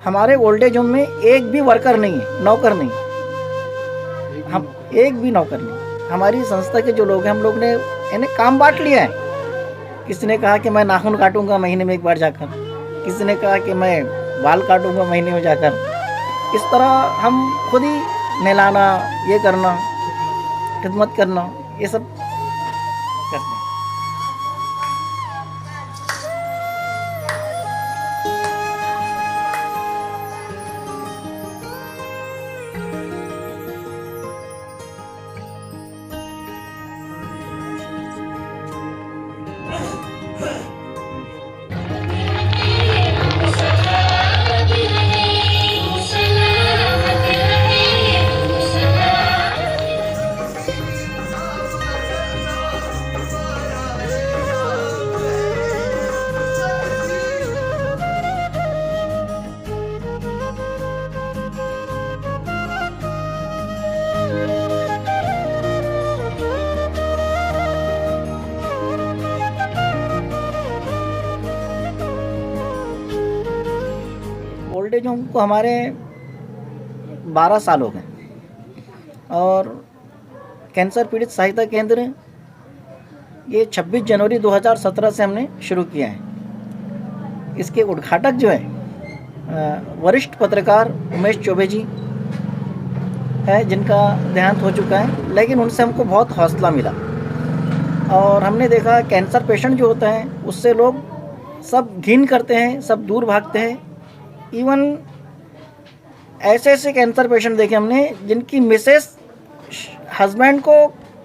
हमारे old age home में एक भी वर्कर नहीं है, नौकर नहीं, हम एक भी नौकर नहीं। हमारी संस्था के जो लोग हैं, हम लोग ने इन्हें काम बांट लिया है। किसी ने कहा कि मैं नाखून काटूंगा महीने में एक बार जाकर, किसी ने कहा कि मैं बाल काटूंगा महीने में जाकर। इस तरह हम खुद ही नहलाना, ये करना, खिदमत करना, ये सब करते हैं। ओल्ड एज होम को हमारे 12 साल हो गए और कैंसर पीड़ित सहायता केंद्र ये 26 जनवरी 2017 से हमने शुरू किया है। इसके उद्घाटक जो है वरिष्ठ पत्रकार उमेश चौबे जी है, जिनका देहांत हो चुका है, लेकिन उनसे हमको बहुत हौसला मिला और हमने देखा कैंसर पेशेंट जो होता है उससे लोग सब घिन करते हैं, सब दूर भागते हैं। इवन ऐसे ऐसे कैंसर पेशेंट देखे हमने जिनकी मिसेस हस्बैंड को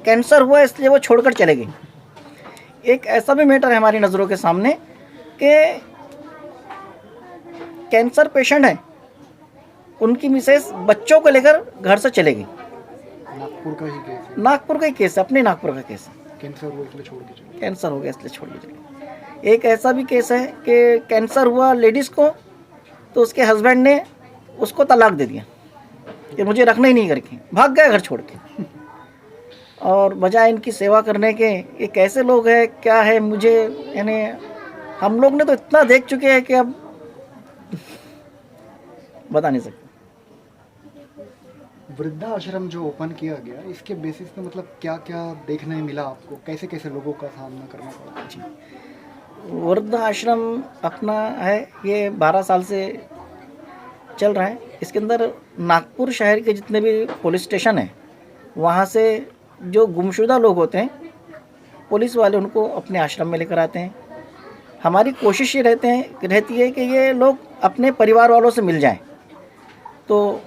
कैंसर हुआ इसलिए वो छोड़कर चले गई। एक ऐसा भी मैटर है हमारी नज़रों के सामने कि कैंसर पेशेंट है, उनकी मिसेस बच्चों को लेकर घर से चले गई। नागपुर का ही केस है। नागपुर का ही केस है, अपने नागपुर का केस है। कैंसर हुआ इसलिए छोड़ के चले। कैंसर हो गया इसलिए छोड़ के चले। एक ऐसा भी केस है कि कैंसर हुआ लेडीज़ को, तो उसके हस्बैंड ने उसको तलाक दे दिया कि मुझे रखना ही नहीं करके, भाग गया घर छोड़ के। और बजाय इनकी सेवा करने के, ये कैसे लोग हैं, क्या है, मुझे यानी हम लोग ने तो इतना देख चुके हैं कि अब बता नहीं सकते। वृद्धाश्रम जो ओपन किया गया, इसके बेसिस पे मतलब क्या क्या देखने मिला आपको, कैसे कैसे लोगों का सामना करना पड़ा? जी, वृद्धाश्रम अपना है, ये 12 साल से चल रहा है। इसके अंदर नागपुर शहर के जितने भी पुलिस स्टेशन हैं, वहाँ से जो गुमशुदा लोग होते हैं, पुलिस वाले उनको अपने आश्रम में लेकर आते हैं। हमारी कोशिश ये रहती है कि ये लोग अपने परिवार वालों से मिल जाएं, तो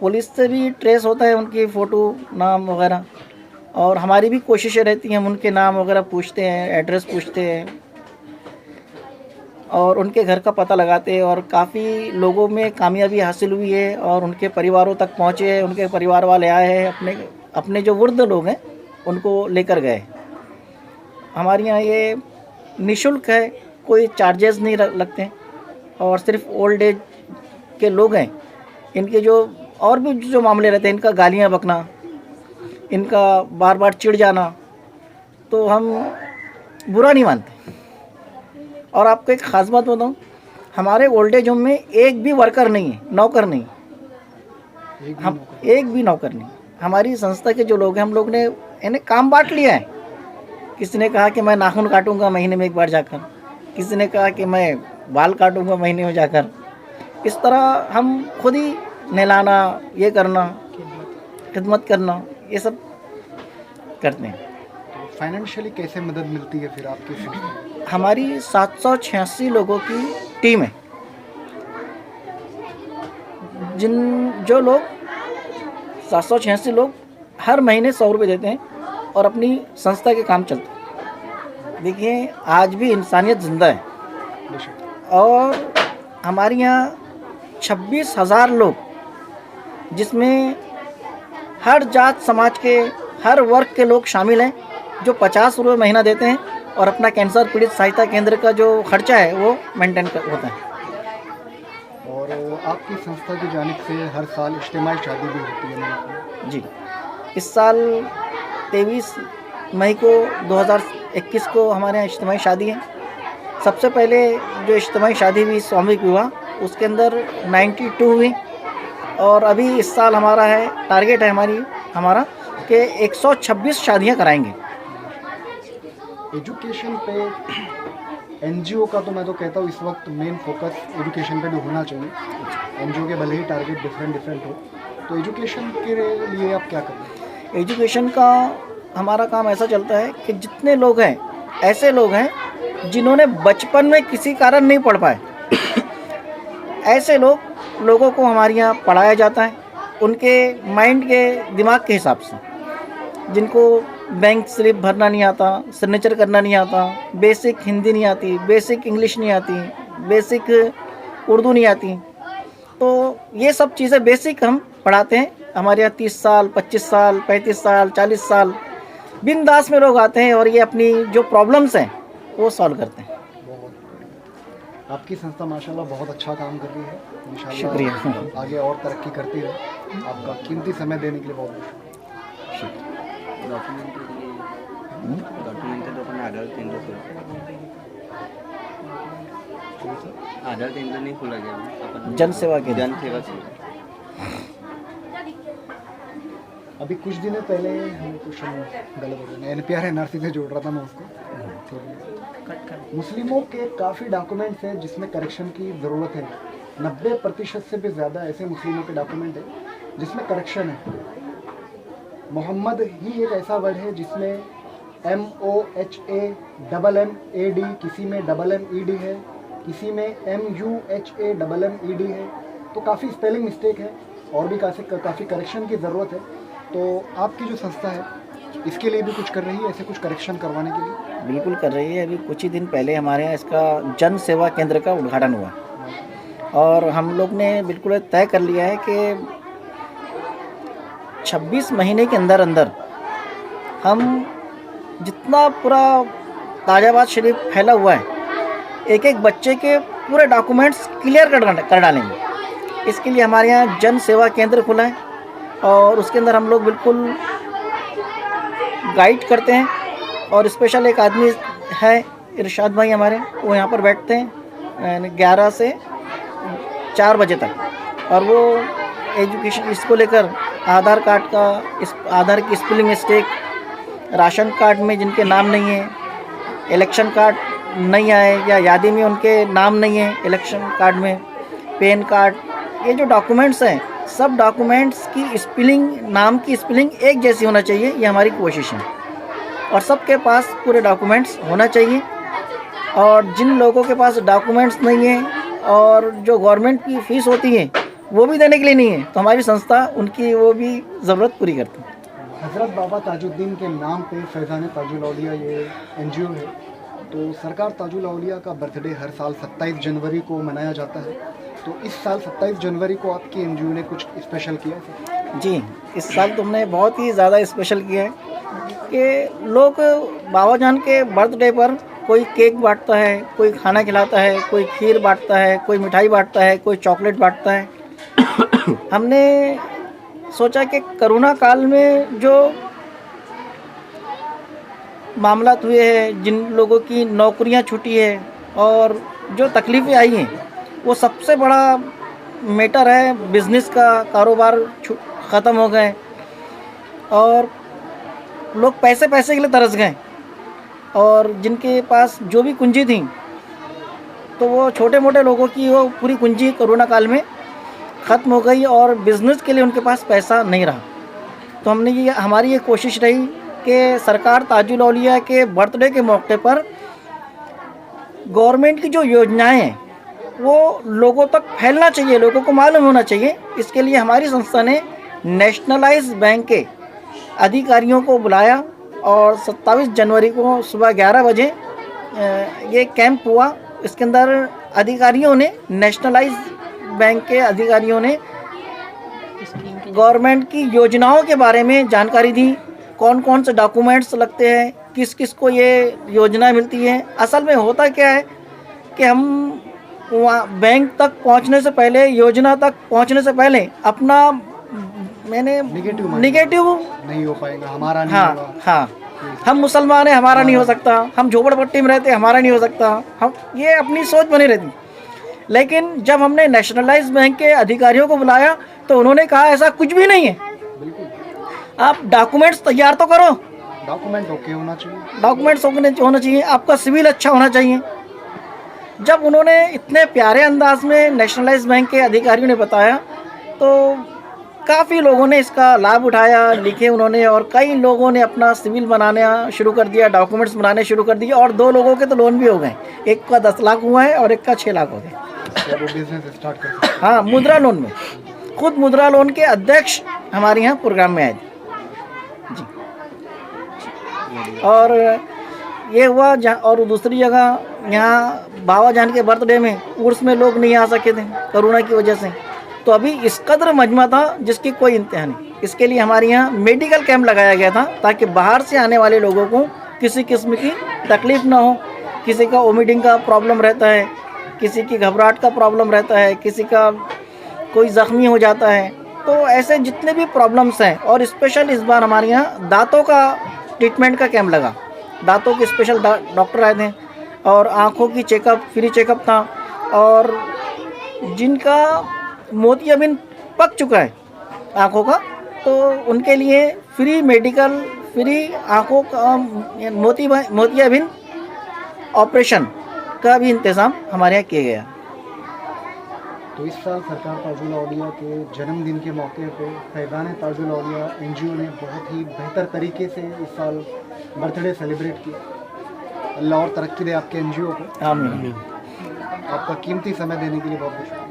पुलिस से भी ट्रेस होता है उनकी फ़ोटो, नाम वगैरह, और हमारी भी कोशिशें रहती हैं, हम उनके नाम वगैरह पूछते हैं, एड्रेस पूछते हैं और उनके घर का पता लगाते हैं। और काफ़ी लोगों में कामयाबी हासिल हुई है और उनके परिवारों तक पहुँचे हैं, उनके परिवार वाले आए हैं, अपने जो वृद्ध लोग हैं उनको लेकर गए। हमारे यहाँ ये निःशुल्क है, कोई चार्जेस नहीं लगते हैं और सिर्फ ओल्ड एज के लोग हैं, इनके जो और भी जो मामले रहते हैं, इनका गालियाँ बकना, इनका बार बार चिढ़ जाना, तो हम बुरा नहीं मानते। और आपको एक ख़ास बात बताऊँ, हमारे ओल्ड एज होम में एक भी वर्कर नहीं है, नौकर नहीं, हम एक भी नौकर नहीं। हमारी संस्था के जो लोग हैं, हम लोग ने इन्हें काम बांट लिया है। किसी ने कहा कि मैं नाखून काटूंगा महीने में एक बार जाकर, किसी ने कहा कि मैं बाल काटूंगा महीने में जाकर। इस तरह हम खुद ही नहलाना, ये करना, खिदमत करना, ये सब करते हैं। फाइनेंशियली कैसे मदद मिलती है फिर आपकी संस्था? हमारी 786 लोगों की टीम है, जो लोग 786 लोग हर महीने 100 रुपये देते हैं और अपनी संस्था के काम चलते हैं। देखिए, आज भी इंसानियत ज़िंदा है और हमारे यहाँ 26,000 लोग, जिसमें हर जात समाज के, हर वर्ग के लोग शामिल हैं, जो 50 रुपये महीना देते हैं और अपना कैंसर पीड़ित सहायता केंद्र का जो खर्चा है वो मेंटेन होता है। और आपकी संस्था की जानिब से हर साल इज्तिमाई शादी भी होती है? जी, इस साल 23 मई को 2021 को हमारे यहाँ इज्तिमाई शादी है। सबसे पहले जो इज्तिमाई शादी हुई सामूहिक विवाह उसके अंदर 92 हुई। और अभी इस साल हमारा है, टारगेट है हमारा कि 126 शादियां कराएंगे। एजुकेशन पे एनजीओ का तो मैं तो कहता हूँ इस वक्त मेन फोकस एजुकेशन पे भी होना चाहिए। एनजीओ के भले ही टारगेट डिफरेंट हो, तो एजुकेशन के लिए आप क्या करें? एजुकेशन का हमारा काम ऐसा चलता है कि जितने लोग हैं, ऐसे लोग हैं जिन्होंने बचपन में किसी कारण नहीं पढ़ पाए, ऐसे लोगों को हमारे यहाँ पढ़ाया जाता है उनके माइंड के दिमाग के हिसाब से। जिनको बैंक स्लिप भरना नहीं आता, सिग्नेचर करना नहीं आता, बेसिक हिंदी नहीं आती, बेसिक इंग्लिश नहीं आती, बेसिक उर्दू नहीं आती, तो ये सब चीज़ें बेसिक हम पढ़ाते हैं। हमारे यहाँ 30 साल, 25 साल, 35 साल, 40 साल बिंदास में लोग आते हैं और ये अपनी जो प्रॉब्लम्स हैं वो सॉल्व करते हैं। बहुत बढ़िया। आपकी संस्था माशाल्लाह बहुत अच्छा काम कर रही है। इंशाल्लाह शुक्रिया। आगे और तरक्की करती रहे। आपका कीमती समय देने के लिए बहुत बहुत शुक्रिया। आधार केंद्र नहीं खोला गया अपन जन सेवा के जन सेवा से अभी कुछ दिनों पहले हम कुछ गलत हो गया, NPR NRC से जोड़ रहा था मैं उसको। मुस्लिमों के काफ़ी डॉक्यूमेंट्स हैं जिसमें करेक्शन की ज़रूरत है। 90% से भी ज़्यादा ऐसे मुस्लिमों के डॉक्यूमेंट हैं जिसमें करेक्शन है। मोहम्मद ही एक ऐसा वर्ड है जिसमें MOHAMMAD, किसी में MMED है, किसी में MUHAMMED है। तो काफ़ी स्पेलिंग मिस्टेक है और भी काफ़ी करेक्शन की ज़रूरत है। तो आपकी जो संस्था है इसके लिए भी कुछ कर रही है, ऐसे कुछ करेक्शन करवाने के लिए? बिल्कुल कर रही है। अभी कुछ ही दिन पहले हमारे यहाँ इसका जन सेवा केंद्र का उद्घाटन हुआ और हम लोग ने बिल्कुल तय कर लिया है कि 26 महीने के अंदर अंदर हम जितना पूरा ताजाबाद शरीफ फैला हुआ है, एक एक बच्चे के पूरे डॉक्यूमेंट्स क्लियर कर डालेंगे। इसके लिए हमारे यहाँ जन सेवा केंद्र खुला है और उसके अंदर हम लोग बिल्कुल गाइड करते हैं। और स्पेशल एक आदमी है, इरशाद भाई हमारे, वो यहाँ पर बैठते हैं 11 से 4 बजे तक और वो एजुकेशन इसको लेकर आधार कार्ड का आधार की स्पेलिंग मिस्टेक, राशन कार्ड में जिनके नाम नहीं है, इलेक्शन कार्ड नहीं आए या यादी में उनके नाम नहीं है इलेक्शन कार्ड में, पैन कार्ड, ये जो डॉक्यूमेंट्स हैं सब डॉक्यूमेंट्स की स्पेलिंग, नाम की स्पेलिंग एक जैसी होना चाहिए, ये हमारी कोशिश है। और सबके पास पूरे डॉक्यूमेंट्स होना चाहिए। और जिन लोगों के पास डॉक्यूमेंट्स नहीं है और जो गवर्नमेंट की फ़ीस होती है वो भी देने के लिए नहीं है, तो हमारी संस्था उनकी वो भी ज़रूरत पूरी करती है। हज़रत बाबा ताजुद्दीन के नाम पे फैज़ान ताजुल औलिया ये NGO है। तो सरकार ताजुल औलिया का बर्थडे हर साल 27 जनवरी को मनाया जाता है। तो इस साल 27 जनवरी को आपकी NGO ने कुछ स्पेशल किया है? जी, इस साल तुमने बहुत ही ज़्यादा स्पेशल किया है कि लोग बाबा जान के बर्थडे पर कोई केक बांटता है, कोई खाना खिलाता है, कोई खीर बांटता है, कोई मिठाई बांटता है, कोई चॉकलेट बांटता है। हमने सोचा कि कोरोना काल में जो मामला हुए हैं, जिन लोगों की नौकरियां छूटी है और जो तकलीफ़ें आई हैं, वो सबसे बड़ा मैटर है। बिज़नेस का कारोबार ख़त्म हो गए और लोग पैसे के लिए तरस गए और जिनके पास जो भी कुंजी थी तो वो छोटे मोटे लोगों की वो पूरी कुंजी कोरोना काल में ख़त्म हो गई और बिज़नेस के लिए उनके पास पैसा नहीं रहा। तो हमारी ये कोशिश रही कि सरकार ताजुल औलिया के बर्थडे के मौके पर गवर्नमेंट की जो योजनाएं हैं वो लोगों तक फैलना चाहिए, लोगों को मालूम होना चाहिए। इसके लिए हमारी संस्था ने नेशनलाइज बैंक के अधिकारियों को बुलाया और 27 जनवरी को सुबह 11 बजे ये कैंप हुआ। इसके अंदर अधिकारियों ने, नेशनलाइज बैंक के अधिकारियों ने गवर्नमेंट की योजनाओं के बारे में जानकारी दी, कौन कौन से डॉक्यूमेंट्स लगते हैं, किस किस को ये योजना मिलती है। असल में होता क्या है कि हम वहाँ बैंक तक पहुँचने से पहले, योजना तक पहुँचने से पहले अपना निगेटिव नहीं हो पाएगा, हमारा नहीं होगा। हाँ, हम मुसलमान हैं, हमारा नहीं हो सकता, हम झोपड़पट्टी में रहते हैं, हमारा नहीं हो सकता, हम ये अपनी सोच बनी रहती। लेकिन जब हमने नेशनलाइज बैंक के अधिकारियों को बुलाया तो उन्होंने कहा ऐसा कुछ भी नहीं है, बिल्कुल आप डॉक्यूमेंट्स तैयार तो करो, डॉक्यूमेंट ओके होना चाहिए। डॉक्यूमेंट्स होना चाहिए, आपका सिविल अच्छा होना चाहिए। जब उन्होंने इतने प्यारे अंदाज में नेशनलाइज बैंक के अधिकारियों ने बताया तो काफ़ी लोगों ने इसका लाभ उठाया, लिखे उन्होंने, और कई लोगों ने अपना सिविल बनाना शुरू कर दिया, डॉक्यूमेंट्स बनाने शुरू कर दिए, और 2 लोगों के तो लोन भी हो गए, एक का 10 लाख हुआ है और एक का 6 लाख हो गए। तो वो बिजनेस स्टार्ट कर सकते हैं। हाँ, मुद्रा लोन में, खुद मुद्रा लोन के अध्यक्ष हमारे यहाँ प्रोग्राम में आए थे जी। और ये हुआ जहाँ, और दूसरी जगह यहाँ बाबा जान के बर्थडे में उर्स में लोग नहीं आ सके थे कोरोना की वजह से, तो अभी इस कदर मजमा था जिसकी कोई इंतहा नहीं। इसके लिए हमारे यहाँ मेडिकल कैंप लगाया गया था ताकि बाहर से आने वाले लोगों को किसी किस्म की तकलीफ़ ना हो। किसी का वोमिटिंग का प्रॉब्लम रहता है, किसी की घबराहट का प्रॉब्लम रहता है, किसी का कोई ज़ख्मी हो जाता है, तो ऐसे जितने भी प्रॉब्लम्स हैं। और स्पेशल इस बार हमारे यहाँ दांतों का ट्रीटमेंट का कैंप लगा, दांतों के स्पेशल डॉक्टर आए थे, और आँखों की चेकअप, फ्री चेकअप था, और जिनका मोतियाबिंद पक चुका है आँखों का, तो उनके लिए फ्री मेडिकल, फ्री आँखों का मोतियाबिंद ऑपरेशन का भी इंतज़ाम हमारे यहाँ किया गया। तो इस साल सरकार ताजुल औलिया के जन्मदिन के मौके पे फैज़ान ताजुल औलिया NGO ने बहुत ही बेहतर तरीके से इस साल बर्थडे सेलिब्रेट किया। अल्लाह और तरक्की दे आपके NGO को। आमीन। आपका कीमती समय देने के लिए बहुत बहुत शुक्रिया।